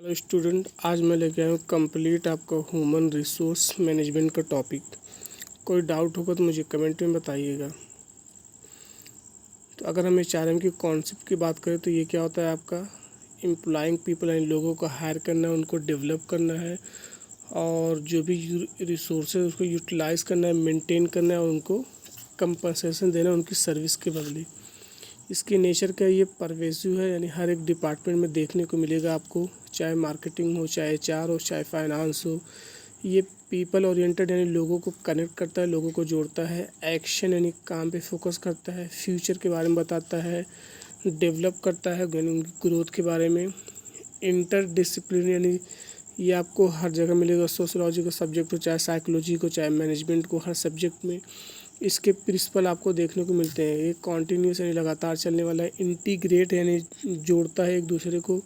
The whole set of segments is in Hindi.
हेलो स्टूडेंट, आज मैं लेके आया हूँ कंप्लीट आपका ह्यूमन रिसोर्स मैनेजमेंट का टॉपिक। कोई डाउट होगा तो मुझे कमेंट में बताइएगा। तो अगर हम HRM की कॉन्सेप्ट की बात करें तो ये क्या होता है, आपका एम्प्लॉइंग पीपल यानी लोगों को हायर करना है, उनको डेवलप करना है और जो भी रिसोर्स है उसको यूटिलाइज़ करना है, मेंटेन करना है और उनको कंपनसेशन देना है उनकी सर्विस के बदले। इसकी नेचर क्या है, ये परवेसिव है, यानी हर एक डिपार्टमेंट में देखने को मिलेगा आपको, चाहे मार्केटिंग हो, चाहे HR हो, चाहे फाइनेंस हो। ये पीपल ओरिएंटेड यानी लोगों को कनेक्ट करता है, लोगों को जोड़ता है। एक्शन यानी काम पे फोकस करता है, फ्यूचर के बारे में बताता है, डेवलप करता है यानी उनकी ग्रोथ के बारे में। इंटर डिसिप्लिन यानी ये आपको हर जगह मिलेगा, सोशोलॉजी का सब्जेक्ट हो, चाहे साइकोलॉजी को, चाहे मैनेजमेंट को, हर सब्जेक्ट में इसके प्रिंसिपल आपको देखने को मिलते हैं। ये कॉन्टीन्यूस यानी लगातार चलने वाला है। इंटीग्रेट यानी जोड़ता है एक दूसरे को।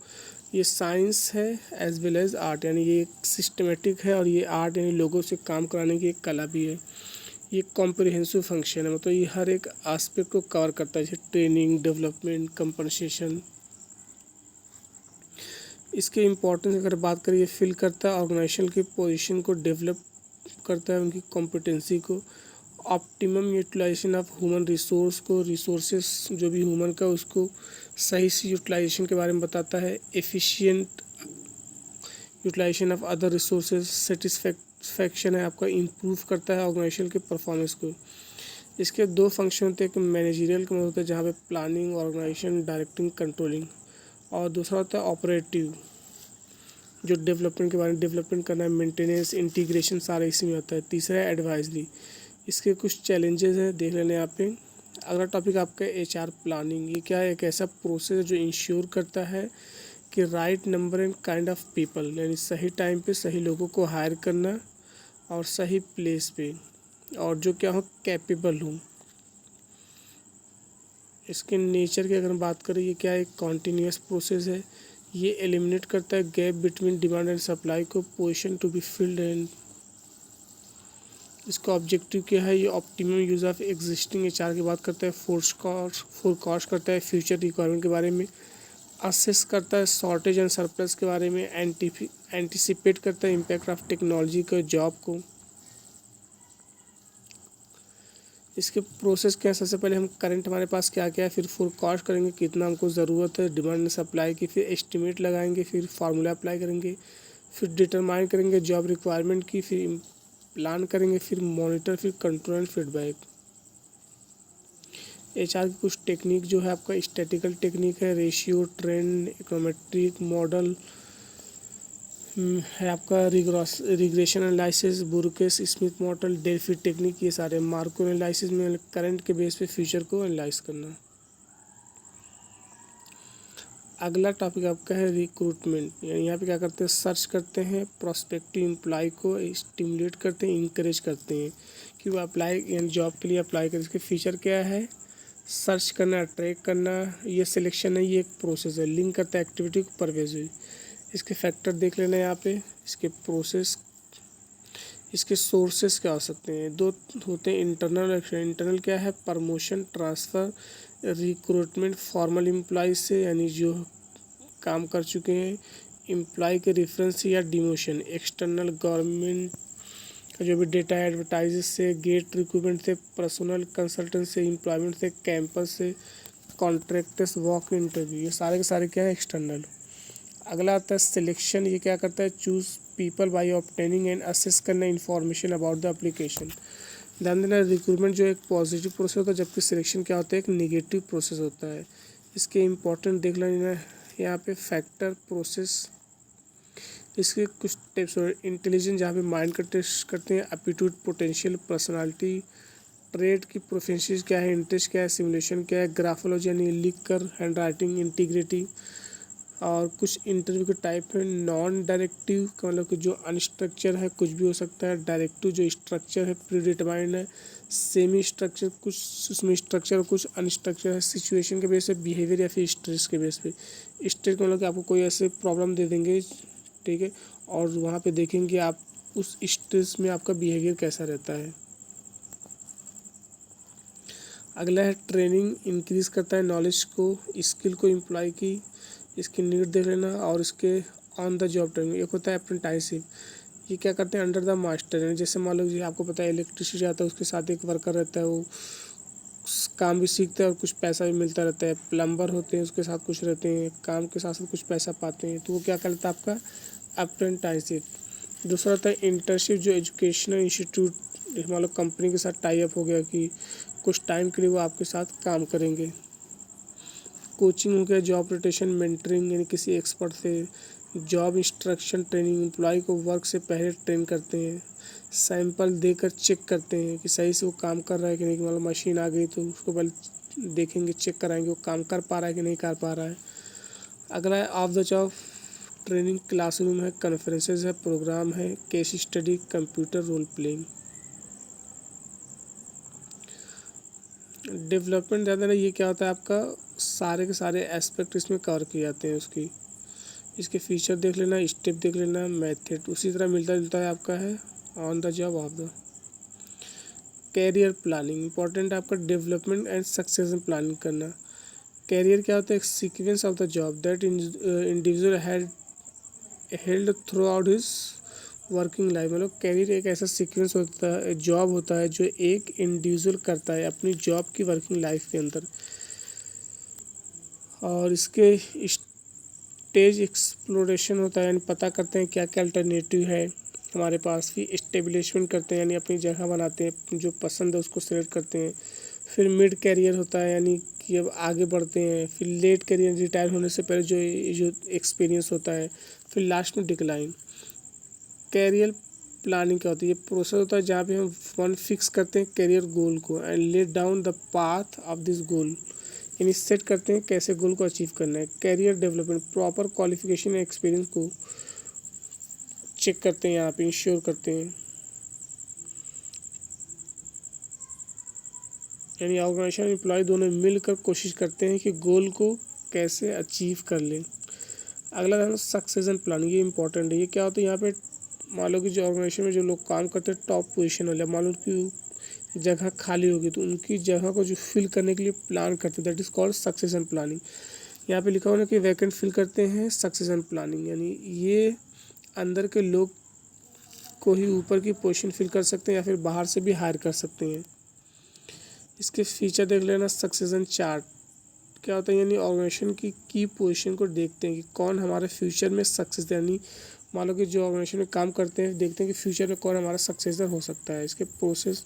ये साइंस है एज वेल एज आर्ट, यानी ये एक सिस्टमेटिक है और ये आर्ट यानी लोगों से काम कराने की एक कला भी है। ये कॉम्प्रिहेंसिव फंक्शन है, मतलब ये हर एक एस्पेक्ट को कवर करता है, जैसे ट्रेनिंग, डेवलपमेंट, कंपनसेशन। इसके इम्पोर्टेंस अगर बात करें, ये फिल करता है ऑर्गेनाइजेशन की पोजीशन को, डेवलप करता है उनकी कॉम्पिटेंसी को। Optimum utilisation of human resource को, रिसोर्सेस जो भी ह्यूमन का उसको सही से यूटिलाइजेशन के बारे में बताता है। Efficient utilisation of other resources, satisfaction है आपका, इम्प्रूव करता है ऑर्गेनाइजेशन के परफॉर्मेंस को। इसके दो फंक्शन होते हैं, एक मैनेजरियल का मतलब होता है जहाँ पे प्लानिंग, ऑर्गेनाइजेशन, डायरेक्टिंग, कंट्रोलिंग, और दूसरा होता है ऑपरेटिव जो डेवलपमेंट के बारे में, डेवलपमेंट करना है, मेंटेनेंस, इंटीग्रेशन सारा इसी में आता है। तीसरा है एडवाइजरी। इसके कुछ चैलेंजेस हैं, देख लेने यहाँ पे। अगला टॉपिक आपका HR प्लानिंग। ये क्या है, एक ऐसा प्रोसेस है जो इंश्योर करता है कि right number and kind of people यानी सही टाइम पे सही लोगों को हायर करना और सही प्लेस पे, और जो क्या हो कैपेबल हो। इसके नेचर की अगर हम बात करें, ये क्या है, एक कॉन्टीन्यूस प्रोसेस है। ये एलिमिनेट करता है gap between demand and supply को, position to be filled and. इसका ऑब्जेक्टिव क्या है, ये optimum use of existing HR की बात करता है, फोरकास्ट करता है फ्यूचर रिक्वायरमेंट के बारे में, असेस करता है शॉर्टेज एंड सरप्लस के बारे में, एंटिसिपेट करता है इम्पैक्ट ऑफ टेक्नोलॉजी का जॉब को। इसके प्रोसेस क्या है, सबसे पहले हम करंट हमारे पास क्या क्या है, फिर फोरकास्ट करेंगे कितना हमको ज़रूरत है डिमांड एंड सप्लाई की, फिर एस्टिमेट लगाएंगे, फिर फार्मूला अप्लाई करेंगे, फिर डिटरमाइन करेंगे जॉब रिक्वायरमेंट की, फिर प्लान करेंगे, फिर मॉनिटर, फिर कंट्रोल एंड फीडबैक। HR की कुछ टेक्निक जो है आपका स्टैटिकल टेक्निक है, रेशियो, ट्रेंड, इकोनोमेट्रिक मॉडल है आपका, regression analysis, Burkes Smith model, Delphi technique, ये सारे मार्को एनालिसिस में करंट के बेस पे फ्यूचर को एनालाइज करना। अगला टॉपिक आपका है रिक्रूटमेंट। यानी यहाँ पे क्या करते हैं, सर्च करते हैं प्रोस्पेक्टिव एम्प्लॉय को, स्टिमुलेट करते हैं, इंकरेज करते हैं कि वो अप्लाई यानी जॉब के लिए अप्लाई करें। इसके फीचर क्या है, सर्च करना, ट्रैक करना, ये सिलेक्शन है, ये एक प्रोसेस है, लिंक करता है एक्टिविटी को परवेजिव। इसके फैक्टर देख लेना है यहाँ पे, इसके प्रोसेस, इसके सोर्सेस क्या हो सकते हैं, दो होते हैं, इंटरनल और एक्सटर्नल। इंटरनल क्या है, promotion, transfer, recruitment formal employ से यानी जो काम कर चुके हैं, एम्प्लॉय के रेफरेंस या डिमोशन। एक्सटर्नल गवर्नमेंट का जो भी डेटा है, एडवर्टाइज से, गेट रिक्रूटमेंट से, पर्सनल कंसल्टेंट से, एम्प्लॉयमेंट से, कैंपस से, कॉन्ट्रैक्टर्स, वॉक इंटरव्यू, ये सारे के सारे क्या है, एक्सटर्नल। अगला आता है सिलेक्शन। ये क्या करता है, choose people by obtaining and assess करना इंफॉर्मेशन अबाउट द एप्लीकेशन। ध्यान देना, रिक्रूटमेंट जो एक पॉजिटिव प्रोसेस होता है, जबकि सिलेक्शन क्या होता है, एक निगेटिव प्रोसेस होता है। इसके इम्पोर्टेंट देख लेना यहाँ पे, फैक्टर, प्रोसेस, इसके कुछ टिप्स और इंटेलिजेंस जहाँ पे माइंड का टेस्ट करते हैं, एप्टीट्यूड, पोटेंशियल, पर्सनालिटी, ट्रेड की प्रोफेंसीज क्या है, इंटरेस्ट क्या है, सिमुलेशन क्या है, ग्राफोलॉजी यानी लिख कर, हैंड राइटिंग, इंटीग्रिटी। और कुछ इंटरव्यू के टाइप है, नॉन डायरेक्टिव का मतलब कि जो अनस्ट्रक्चर है, कुछ भी हो सकता है। डायरेक्टिव जो स्ट्रक्चर है, प्री डिटरमाइंड है। सेमी स्ट्रक्चर, कुछ उसमें स्ट्रक्चर, कुछ अनस्ट्रक्चर है। सिचुएशन के बेस पे, बिहेवियर या फिर स्ट्रेस के बेस पे। स्ट्रेस का मतलब कि आपको कोई ऐसे प्रॉब्लम दे देंगे, ठीक है, और वहाँ पे देखेंगे आप उस स्ट्रेस में आपका बिहेवियर कैसा रहता है। अगला है ट्रेनिंग, इंक्रीज़ करता है नॉलेज को, स्किल को, एम्प्लॉय की, इसकी नीड देख लेना, और इसके ऑन द जॉब ट्रेनिंग, एक होता है अप्रेंटिसशिप। ये क्या करते हैं अंडर द मास्टर, यानी जैसे मान लो जी आपको पता है इलेक्ट्रिसिटी आता है, उसके साथ एक वर्कर रहता है, वो काम भी सीखता है और कुछ पैसा भी मिलता रहता है। प्लम्बर होते हैं उसके साथ कुछ रहते हैं, काम के साथ साथ कुछ पैसा पाते हैं, तो वो क्या करता है आपका अप्रेंटिसशिप। दूसरा होता है इंटर्नशिप, जो एजुकेशनल इंस्टीट्यूट मान लो कंपनी के साथ टाई अप हो गया कि कुछ टाइम के लिए वो आपके साथ काम करेंगे। कोचिंग हो गया, जॉब रोटेशन, मेंटरिंग यानी किसी एक्सपर्ट से जॉब इंस्ट्रक्शन ट्रेनिंग, एम्प्लॉय को वर्क से पहले ट्रेन करते हैं, सैंपल देकर चेक करते हैं कि सही से वो काम कर रहा है कि नहीं। मतलब मशीन आ गई तो उसको पहले देखेंगे, चेक कराएंगे वो काम कर पा रहा है कि नहीं कर पा रहा है। अगला है off the job training, classroom है, कॉन्फ्रेंसेज है, प्रोग्राम है, case study, computer role playing. Development ज़्यादा नहीं, ये क्या होता है आपका सारे के सारे एस्पेक्ट इसमें कवर किए जाते हैं उसकी। इसके फीचर देख लेना, स्टेप देख लेना, मेथड उसी तरह मिलता जुलता है आपका है on the job off the. Career planning important है आपका, डेवलपमेंट एंड सक्सेशन प्लानिंग करना। कैरियर क्या होता है, एक sequence of the job that individual had held throughout his working life. मतलब कैरियर एक ऐसा सीक्वेंस होता है, जॉब होता है जो एक इंडिविजुअल करता है अपनी जॉब की वर्किंग लाइफ के अंदर, और इसके स्टेज एक्सप्लोरेशन होता है, यानी पता करते हैं क्या क्या अल्टरनेटिव है हमारे पास। फिर इस्टेब्लिशमेंट करते हैं, यानी अपनी जगह बनाते हैं, जो पसंद है उसको सेलेक्ट करते हैं। फिर मिड कैरियर होता है, यानी कि अब आगे बढ़ते हैं। फिर लेट कैरियर, रिटायर होने से पहले जो एक्सपीरियंस होता है। फिर लास्ट में डिक्लाइन। कैरियर प्लानिंग क्या होती है, ये प्रोसेस होता है जहाँ पे हम वन फिक्स करते हैं कैरियर गोल को and let down the path of this goal, यानी सेट करते हैं कैसे गोल को अचीव करना है। Career development proper qualification experience को चेक करते हैं, यहाँ पे इंश्योर करते हैं, यानी ऑर्गेनाइजेशन एम्प्लॉय दोनों मिलकर कोशिश करते हैं कि गोल को कैसे अचीव कर लें। अगला है सक्सेशन प्लानिंग, ये इंपॉर्टेंट है। ये क्या होता है, यहाँ पे मान लो कि जो ऑर्गेनाइजेशन में जो लोग काम करते हैं टॉप पोजीशन वाले, मान लो कि जगह खाली होगी तो उनकी जगह को जो फिल करने के लिए प्लान करते हैं, that is called succession planning. यहाँ पे लिखा हुआ है कि वैकेंट फिल करते हैं सक्सेशन प्लानिंग, यानी ये अंदर के लोग को ही ऊपर की पोजीशन फिल कर सकते हैं या फिर बाहर से भी हायर कर सकते हैं। इसके फीचर देख लेना। सक्सेशन चार्ट क्या होता है, यानी ऑर्गेनाइजेशन की पोजीशन को देखते हैं कि कौन हमारे फ्यूचर में सक्सेस, यानी मान लो कि जो ऑर्गेनाइजेशन में काम करते हैं देखते हैं कि फ्यूचर में कौन हमारा सक्सेसर हो सकता है। इसके प्रोसेस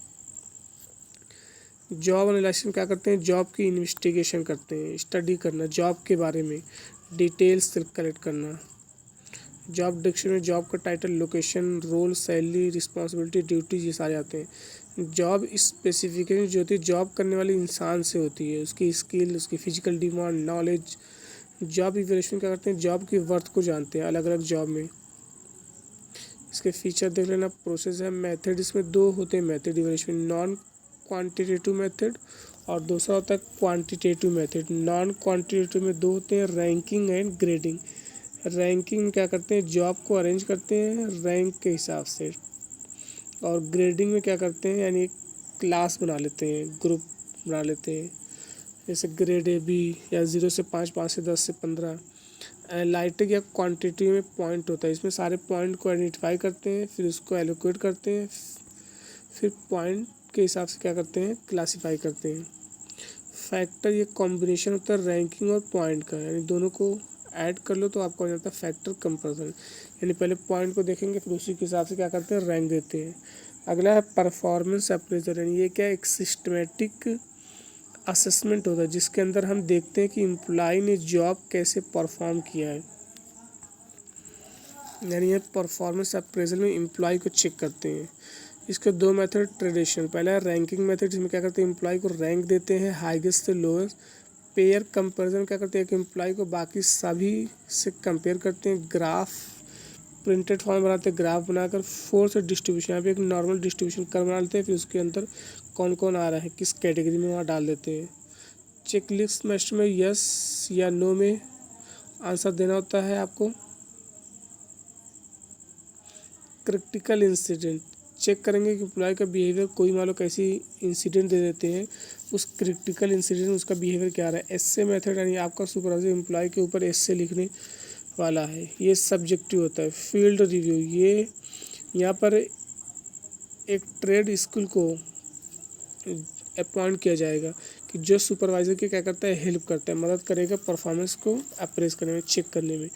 जॉब एनालिसिस क्या करते हैं, जॉब की इन्वेस्टिगेशन करते हैं, स्टडी करना जॉब के बारे में, डिटेल्स कलेक्ट करना। जॉब डिस्क्रिप्शन में जॉब का title, location, role, salary, responsibility, duties ये सारे आते हैं। जॉब स्पेसिफिकेशन जो होती है जॉब करने वाले इंसान से होती है, उसकी स्किल, उसकी physical demand, knowledge. Job evaluation क्या करते हैं, जॉब की वर्थ को जानते हैं अलग अलग जॉब में। इसके फीचर देख लेना। प्रोसेस है। मेथड इसमें दो होते हैं method evaluation, non quantitative method और दूसरा होता है क्वांटिटेटिव मेथड। नॉन क्वांटिटेटिव में दो होते हैं, रैंकिंग एंड ग्रेडिंग। रैंकिंग में क्या करते हैं, जॉब को अरेंज करते हैं रैंक के हिसाब से, और ग्रेडिंग में क्या करते हैं, यानी क्लास बना लेते हैं, ग्रुप बना लेते हैं, जैसे ग्रेड ए बी या 0 से 5, 5 से 10 से 15। एनालिटिक या क्वांटिटी में पॉइंट होता है, इसमें सारे पॉइंट को आइडेंटिफाई करते हैं, फिर उसको एलोकेट करते हैं, फिर पॉइंट के हिसाब से क्या करते हैं, क्लासीफाई करते हैं। फैक्टर ये कॉम्बिनेशन होता है रैंकिंग और पॉइंट का, यानी दोनों को ऐड कर लो तो आपको हो जाता है फैक्टर कंपैरिजन, यानी पहले पॉइंट को देखेंगे फिर उसी के हिसाब से क्या करते हैं, रैंक देते हैं। अगला है परफॉर्मेंस अप्रेजल, यानी ये क्या एक सिस्टमेटिक असेसमेंट होता है जिसके अंदर हम देखते हैं कि एम्प्लॉय ने जॉब कैसे परफॉर्म किया है, यानी ये परफॉर्मेंस अप्रेजल में एम्प्लॉय को चेक करते हैं। इसके दो मेथड ट्रेडिशनल, पहला है रैंकिंग मेथड जिसमें क्या करते हैं, एम्प्लॉय को रैंक देते हैं हाईएस्ट से लोएस्ट। पेयर कंपैरिजन क्या करते हैं कि एम्प्लॉय को बाकी सभी से कंपेयर करते हैं, ग्राफ प्रिंटेड फॉर्म बनाते हैं, ग्राफ बनाकर फोर्स डिस्ट्रीब्यूशन, यहाँ पे एक नॉर्मल डिस्ट्रीब्यूशन कर बना लेते हैं, फिर उसके अंदर कौन कौन आ रहा है किस कैटेगरी में वहाँ डाल देते हैं। चेकलिस्ट मैच में यस या नो में आंसर देना होता है आपको। क्रिटिकल इंसिडेंट चेक करेंगे कि एम्प्लॉय का बिहेवियर, कोई मान लो कैसी इंसिडेंट दे देते हैं, उस क्रिटिकल इंसिडेंट उसका बिहेवियर क्या आ रहा है। एसए मेथड, यानी आपका सुपरवाइजर एम्प्लॉय के ऊपर एसए लिखने वाला है, ये सब्जेक्टिव होता है। फील्ड रिव्यू, ये यहाँ पर एक ट्रेड स्कूल को अपॉइंट किया जाएगा कि जो सुपरवाइज़र की क्या करता है, हेल्प करता है, मदद करेगा परफॉर्मेंस को अप्रेस करने में, चेक करने में।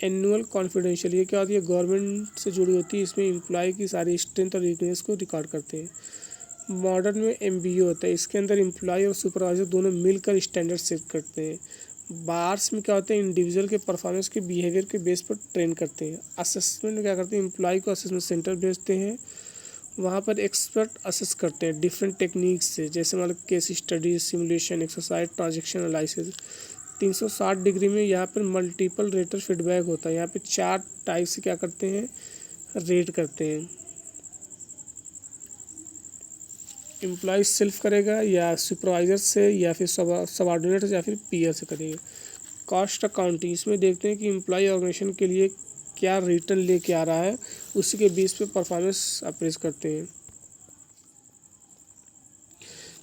एनुअल कॉन्फिडेंशियल, ये क्या होती है, गवर्नमेंट से जुड़ी होती है, इसमें एम्प्लॉय की सारी स्ट्रेंथ और वीकनेस को रिकॉर्ड करते हैं। मॉडर्न में MBO होता है, इसके अंदर एम्प्लॉय और सुपरवाइज़र दोनों मिलकर स्टैंडर्ड सेट करते हैं। बार्स में क्या होता है, इंडिविजुअल के परफॉर्मेंस के बिहेवियर के बेस पर ट्रेन करते हैं। असेसमेंट में क्या करते हैं, एम्प्लॉय को असेसमेंट सेंटर भेजते हैं, वहाँ पर एक्सपर्ट असेस करते हैं डिफरेंट टेक्निक्स से, जैसे मतलब case study, simulation, exercise, transaction analysis. 360 degree में यहाँ पर मल्टीपल रेटर फीडबैक होता है। यहाँ पे 4 टाइप से क्या करते हैं, रेट करते हैं। एम्प्लॉय सेल्फ करेगा या सुपरवाइजर से या फिर सबऑर्डिनेट या फिर पीयर से करेगा। कॉस्ट अकाउंटिंग, इसमें देखते हैं कि एम्प्लॉय ऑर्गेनाइजेशन के लिए क्या रिटर्न लेके आ रहा है, उसी के बेस पे परफॉर्मेंस अप्रेस करते हैं।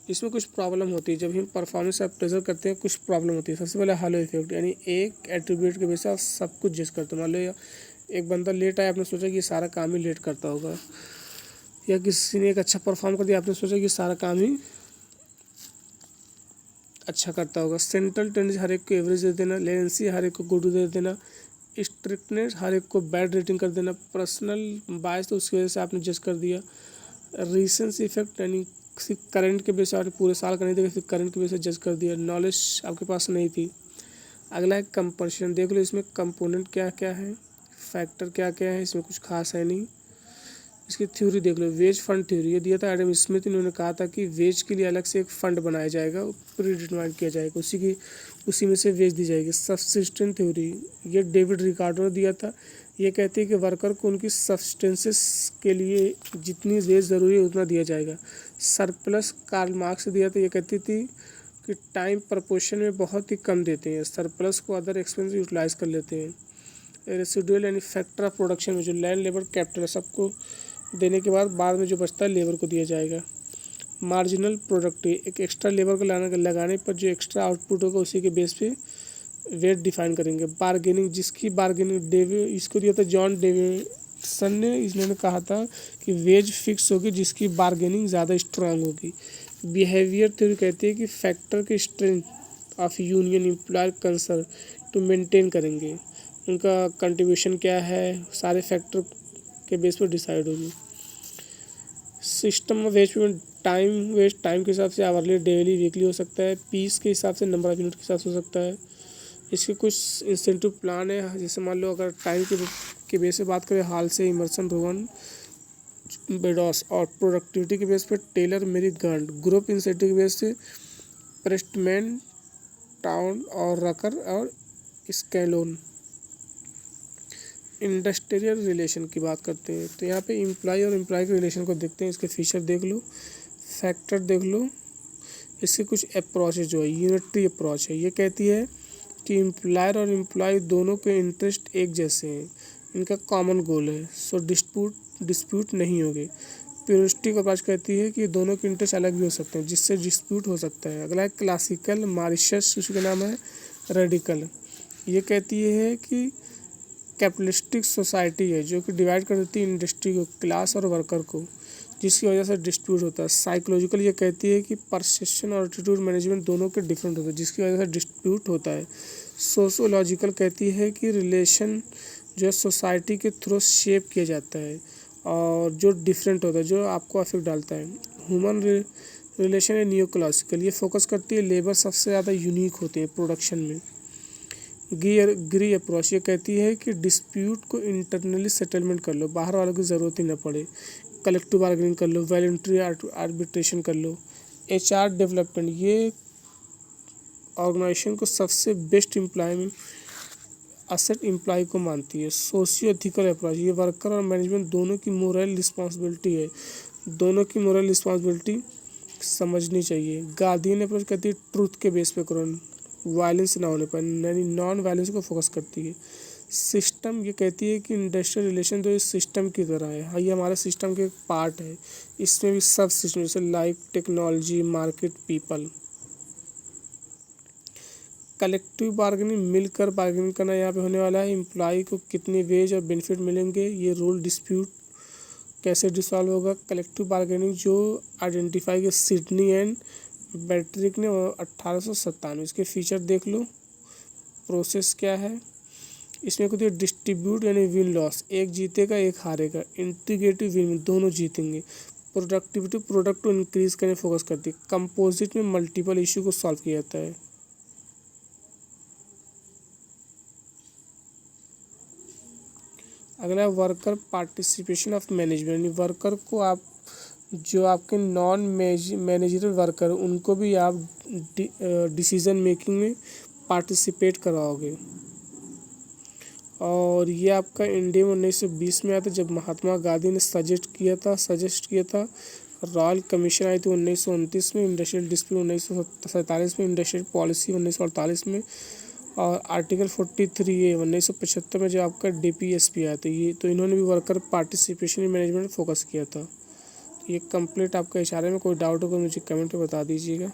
इसमें कुछ प्रॉब्लम होती है, जब हम परफॉर्मेंस अप्रेजल करते हैं कुछ प्रॉब्लम होती है। सबसे पहले हालो इफेक्ट, यानी एक एट्रीब्यूट के बेस पे आप सब कुछ जज करते हो। मान लो एक बंदा लेट आया, आपने सोचा कि ये सारा काम ही लेट करता होगा, या किसी ने एक अच्छा परफॉर्म कर दिया, आपने सोचा कि सारा काम ही अच्छा करता होगा। सेंट्रल टेंडेंसी, हर एक को एवरेज दे देना। लेंसी, हर एक को गुड दे देना। स्ट्रिक्टनेस, हर एक को बैड रेटिंग कर देना। पर्सनल बायस, तो उसकी वजह से आपने जज कर दिया। रीसेंस इफेक्ट, यानी सिर्फ करंट के बेस पे, आपने पूरे साल का नहीं देखा, सिर्फ करंट के बेस पे जज कर दिया। नॉलेज आपके पास नहीं थी। अगला है कंपल्शन, देख लो इसमें कंपोनेंट क्या क्या है, फैक्टर क्या क्या है, इसमें कुछ खास है नहीं। इसकी थ्योरी देख लो, वेज फंड थ्योरी, ये दिया था एडम स्मिथ, इन्होंने कहा था कि वेज के लिए अलग से एक फंड बनाया जाएगा, प्री डिटरमाइन किया जाएगा, उसी में से वेज दी जाएगी। सब्सिस्टेंस थ्योरी, ये डेविड रिकार्डो ने दिया था। ये कहती है कि वर्कर को उनकी सब्सटेंसेस के लिए जितनी वेज ज़रूरी है उतना दिया जाएगा। सरप्लस, कार्ल मार्क्स ने दिया था। ये कहती थी कि टाइम प्रपोर्शन में बहुत ही कम देते हैं, सरप्लस को अदर एक्सपेंस यूटिलाइज कर लेते हैं। रेसिडुअल, यानी फैक्टर ऑफ प्रोडक्शन में जो लैंड, लेबर, कैपिटल सबको देने के बाद में जो बचता है लेबर को दिया जाएगा। मार्जिनल प्रोडक्टिव, एक एक्स्ट्रा लेबर को लगाने पर जो एक्स्ट्रा आउटपुट होगा उसी के बेस पे वेट डिफाइन करेंगे। बार्गेनिंग, जिसकी बार्गेनिंग इसको दिया था जॉन डेविडसन ने, इन्होंने कहा था कि वेज फिक्स होगी जिसकी बार्गेनिंग ज़्यादा स्ट्रांग होगी। बिहेवियर थ्योरी कहती है कि फैक्टर की strength of union employ concern to maintain करेंगे, उनका कंट्रीब्यूशन क्या है, सारे फैक्टर के बेस पर डिसाइड होगी। System of ways payment, time के हिसाब से आवरली, डेली, वीकली हो सकता है। पीस के हिसाब से, नंबर ऑफ यूनिट के हिसाब से हो सकता है। इसके कुछ इंसेंटिव प्लान है, जैसे मान लो अगर टाइम के बेस पे बात करें, हाल से इमर्सन रोवन बेडॉस, और प्रोडक्टिविटी के बेस पे टेलर मेरी गांड। ग्रुप इंसेंटिव के बेस से प्रेस्टमैन, टाउन और रकर और स्कैलोन। इंडस्ट्रियल रिलेशन की बात करते हैं, तो यहाँ पे एम्प्लॉय और एम्प्लॉय के रिलेशन को देखते हैं। इसके फीचर देख लो, फैक्टर देख लो। इसके कुछ अप्रोच जो है, यूनिटरी अप्रोच है। ये कहती है कि एम्प्लॉयर और एम्प्लॉय दोनों के इंटरेस्ट एक जैसे हैं, इनका कॉमन गोल है, सो डिस्प्यूट नहीं होंगे। प्यूरिस्टिक अप्रोच कहती है कि दोनों के इंटरेस्ट अलग भी हो सकते हैं, जिससे डिस्प्यूट हो सकता है। अगला है क्लासिकल मारिशस, उसका नाम है रेडिकल। ये कहती है कि कैपिटलिस्टिक सोसाइटी है जो कि डिवाइड कर देती है इंडस्ट्री को, क्लास और वर्कर को, जिसकी वजह से डिस्प्यूट होता है। साइकोलॉजिकल, ये कहती है कि परसेप्शन और एटीट्यूड मैनेजमेंट दोनों के डिफरेंट होते हैं, जिसकी वजह से डिस्प्यूट होता है। सोशोलॉजिकल कहती है कि रिलेशन जो है सोसाइटी के थ्रू शेप किया जाता है और जो डिफरेंट होता है, जो आपको अफेक्ट डालता है। ह्यूमन रिलेशन है न्यूक्लासिकल, ये फोकस करती है लेबर सबसे ज़्यादा यूनिक होते हैं प्रोडक्शन में। ग्री अप्रोच, ये कहती है कि डिस्प्यूट को इंटरनली सेटलमेंट कर लो, बाहर वालों की ज़रूरत ही ना पड़े। कलेक्टिव बार्गेनिंग कर लो, वॉलंटरी आर्बिट्रेशन कर लो। HR डेवलपमेंट, ये ऑर्गेनाइजेशन को सबसे बेस्ट एम्प्लॉयमेंट असेट एम्प्लॉय को मानती है। सोशियो एथिकल अप्रोच, ये वर्कर और मैनेजमेंट दोनों की मोरल रिस्पॉन्सिबिलिटी है, दोनों की मोरल रिस्पॉन्सिबिलिटी समझनी चाहिए। गार्डियन अप्रोच कहती है ट्रूथ के बेस पे करो, वायलेंस ना होने पर, यानी नॉन वायलेंस को फोकस करती है। सिस्टम, ये कहती है कि इंडस्ट्रियल रिलेशन तो इस सिस्टम की तरह है, हाँ ये हमारे सिस्टम के एक पार्ट है, इसमें भी सब सिस्टम जैसे life, technology, market, people. Collective bargaining, मिलकर बार्गेनिंग करना यहाँ पे होने वाला है। एम्प्लॉय को कितने वेज और बेनिफिट मिलेंगे, ये रूल डिस्प्यूट कैसे डिसॉल्व होगा। कलेक्टिव बार्गेनिंग जो आइडेंटिफाई किया सिडनी एंड बैट्रिक ने 1897, इसके फीचर देख लो। प्रोसेस क्या है इसमें, कुछ डिस्ट्रीब्यूट यानी विन लॉस, एक जीतेगा एक हारेगा। इंटीग्रेटिव विन, दोनों जीतेंगे। प्रोडक्टिविटी, प्रोडक्ट को इंक्रीज करने फोकस करती है। कंपोजिट में मल्टीपल इशू को सॉल्व किया जाता है। अगला वर्कर पार्टिसिपेशन ऑफ मैनेजमेंट, यानी वर्कर को आप जो आपके नॉन मैनेजरल वर्कर उनको भी आप डिसीजन मेकिंग में पार्टिसिपेट करवाओगे। और ये आपका इंडिया में 1920 में आया था, जब महात्मा गांधी ने सजेस्ट किया था। रॉयल कमीशन आई थी 1929 में। इंडस्ट्रियल डिस्प्यूट 1947 में। इंडस्ट्रियल पॉलिसी 1948 में। और आर्टिकल 43A 1975 में जो आपका DPSP आया था। ये तो इन्होंने भी worker participation in management focus किया था। तो ये कंप्लीट आपका इशारे में कोई डाउट हो तो मुझे कमेंट में बता दीजिएगा।